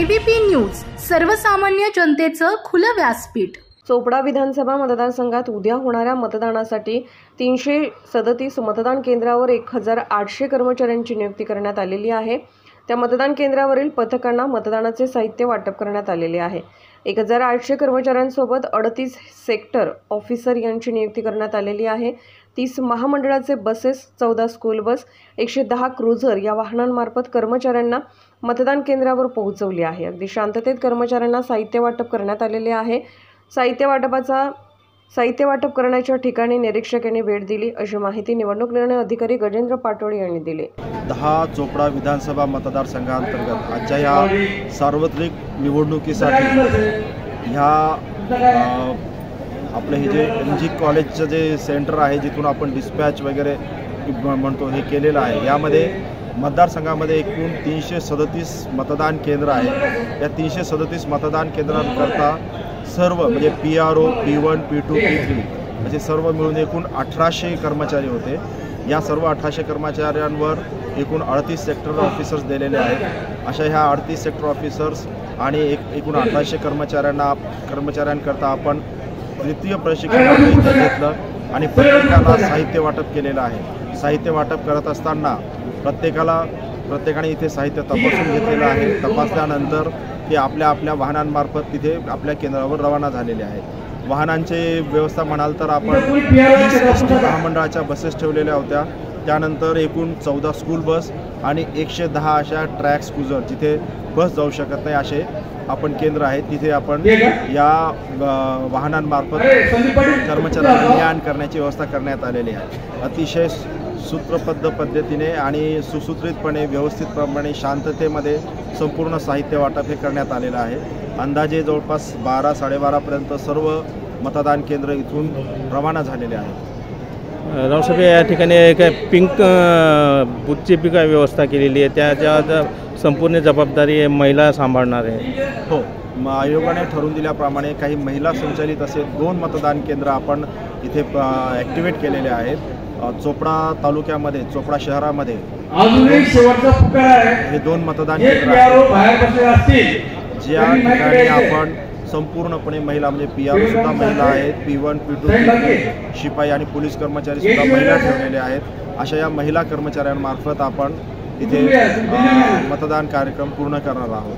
ABP news, सर्वसामान्य जनतेचं खुलं व्यासपीठ। चोपडा विधानसभा मतदारसंघात उद्या होणाऱ्या मतदानासाठी 337 मतदान केंद्रावर 1800 कर्मचाऱ्यांची नियुक्ती करण्यात आलेली आहे। त्या मतदान केंद्रावरील पथकांना मतदानाचे साहित्य वाटप करण्यात आलेले आहे। 1800 कर्मचाऱ्यांसोबत 38 सेक्टर ऑफिसर यांची नियुक्ती करण्यात आलेली आहे। 30 महामंडळाचे बसेस, 14 स्कूल बस, 110 क्रुझर या वाहनांमार्फत कर्मचाऱ्यांना मतदान केंद्रावर पोहोचवली आहे। अगदी शांततेत कर्मचाऱ्यांना साहित्य वाटप करण्यात आलेले आहे। साहित्य वाटप करण्याच्या ठिकाणी निरीक्षकांनी भेट दिली, अशी माहिती निवडणूक निर्णय अधिकारी गजेंद्र पाटोळे यांनी दिली। 10 चोपडा विधानसभा मतदारसंघांतर्गत आजच्या या सार्वत्रिक निवडणुकीसाठी ह्या आपले हे जे एमजी कॉलेजचं जे सेंटर आहे, जिथून आपण डिस्पॅच वगैरे म्हणतो, हे केलेलं आहे। यामध्ये मतदारसंघामध्ये एकूण 337 मतदान केंद्र आहे। या 337 मतदान केंद्रांकरता सर्व म्हणजे PRO, P1, P2, P3 असे सर्व मिळून एकूण 1800 कर्मचारी होते। या सर्व 1800 कर्मचाऱ्यांवर एकूण 38 सेक्टर ऑफिसर्स दिलेले आहेत। अशा ह्या 38 सेक्टर ऑफिसर्स आणि एकूण 1800 कर्मचाऱ्यांकरता आपण द्वितीय प्रशिक्षण घेतलं आणि प्रत्येकाला साहित्य वाटप केलेलं आहे। साहित्य वाटप करत असताना प्रत्येकाने इथे साहित्य तपासून घेतलेलं आहे। तपासल्यानंतर ते आपल्या वाहनांमार्फत तिथे आपल्या केंद्रावर रवाना झालेले आहेत। वाहनांची व्यवस्था म्हणाल तर आपण 30 SD महामंडळाच्या बसेस ठेवलेल्या होत्या। त्यानंतर एकूण 14 स्कूल बस आणि 110 अशा ट्रॅक्स क्रुझर, जिथे बस जाऊ शकत नाही असे आपण केंद्र आहेत, तिथे आपण या वाहनांमार्फत कर्मचाऱ्यांना ने-आण करण्याची व्यवस्था करण्यात आलेली आहे। अतिशय सूत्रबद्ध पद्धतीने आणि सुसूत्रितपणे, व्यवस्थितप्रमाणे, शांततेमध्ये संपूर्ण साहित्य वाटप हे करण्यात आलेलं आहे। अंदाजे जवळपास 12-12:30पर्यंत सर्व मतदान केंद्र इथून रवाना झालेले आहेत। रावसाहेब, या ठिकाणी एक पिंक बूथची बी काय व्यवस्था केलेली आहे, त्याच्यात संपूर्ण जबाबदारी महिला सांभाळणार आहे? हो, आयोगाने ठरवून दिल्याप्रमाणे काही महिला संचालित असे 2 मतदान केंद्र आपण इथे ॲक्टिवेट केलेले आहेत। चोपडा तालुक्यामध्ये, चोपडा शहरामध्ये हे 2 मतदान केंद्र आहेत, ज्या ठिकाणी आपण संपूर्णपणे महिला म्हणजे PRO सुद्धा महिला आहेत, P1, P2, P3 शिपाई आणि पोलीस कर्मचारी सुद्धा महिला ठेवलेले आहेत। अशा या महिला कर्मचाऱ्यांमार्फत आपण इथे मतदान कार्यक्रम पूर्ण करणार आहोत।